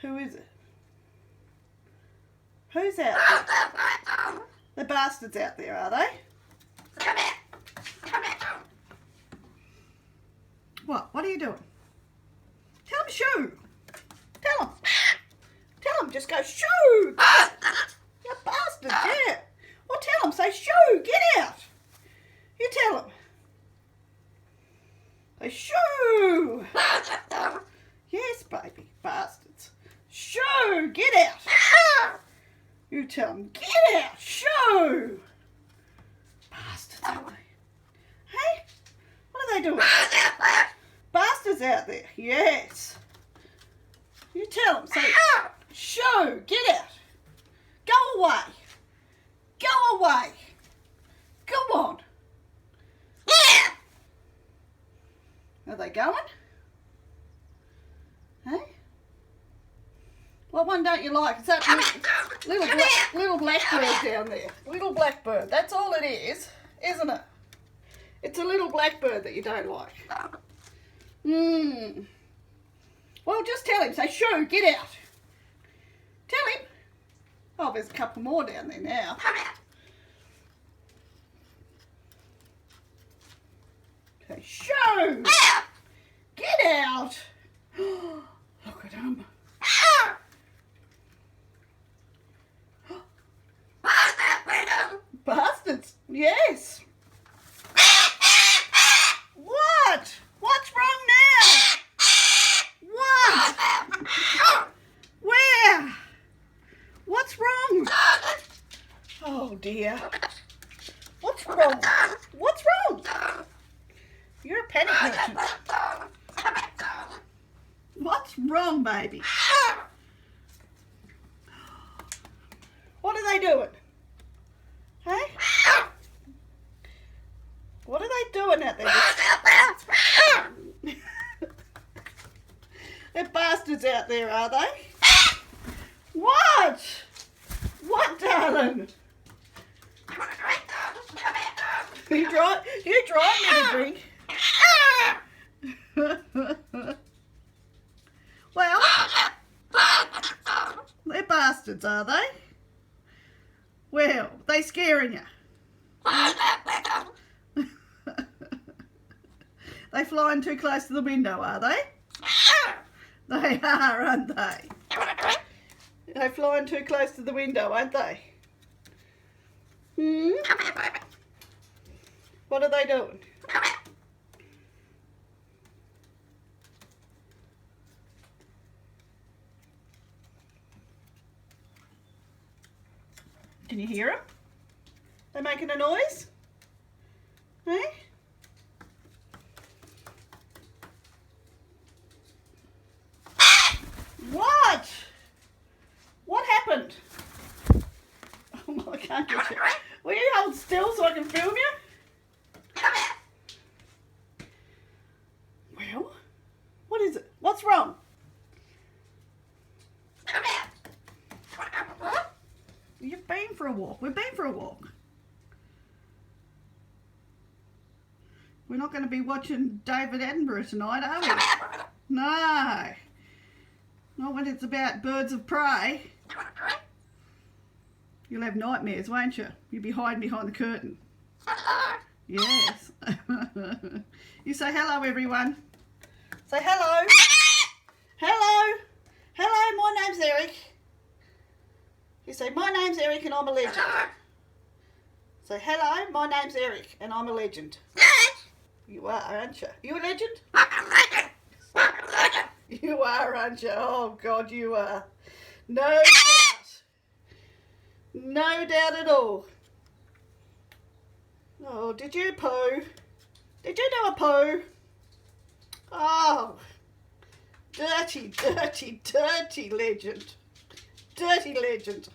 Who is it? Who's out there? The bastards out there, are they? Come here. Come here. What? What are you doing? Tell them shoo. Tell them. Tell them just go shoo. You bastards, yeah. Or tell them, say shoo, get out. You tell them. Say shoo. Yes, baby, bastards. Shoo, get out. You tell them, get out, shoo. Bastards, aren't they? Hey? What are they doing? Bastards out there, yes. You tell them, say, shoo, get out. Go away. Go away. Go on. Are they going? Hey? What one don't you like? It's that little blackbird down there. Little blackbird. That's all it is, isn't it? It's a little blackbird that you don't like. Well, just tell him. Say, shoo, get out. Tell him. Oh, there's a couple more down there now. Say, shoo. Get out. Look at him. Bastards. Yes. What? What's wrong now? What? Where? What's wrong? Oh dear. What's wrong? What's wrong? You're a panic merchant. What's wrong, baby? What are they doing? Hey? What are they doing out there? They're bastards out there, are they? What? What, darling? You drive me to drink. Well, they're bastards, are they? Well, they scaring you. They flying too close to the window, are they? They are, aren't they? They're flying too close to the window, aren't they? What are they doing? Can you hear them? They're making a noise? Hey? What? What happened? Oh, I can't get you. Will you hold still so I can film you? Well, what is it? What's wrong? You've been for a walk. We've been for a walk. We're not going to be watching David Attenborough tonight, are we? No. Not when it's about birds of prey. You'll have nightmares, won't you? You'll be hiding behind the curtain. Yes. You say hello, everyone. Say hello. Hello. Hello, my name's Eric. You say, my name's Eric and I'm a legend. Say, hello, my name's Eric and I'm a legend. You are, aren't you? You a legend? You are, aren't you? Oh, God, you are. No doubt. No doubt at all. Oh, did you poo? Did you do a poo? Oh, dirty, dirty, dirty legend. Dirty legend.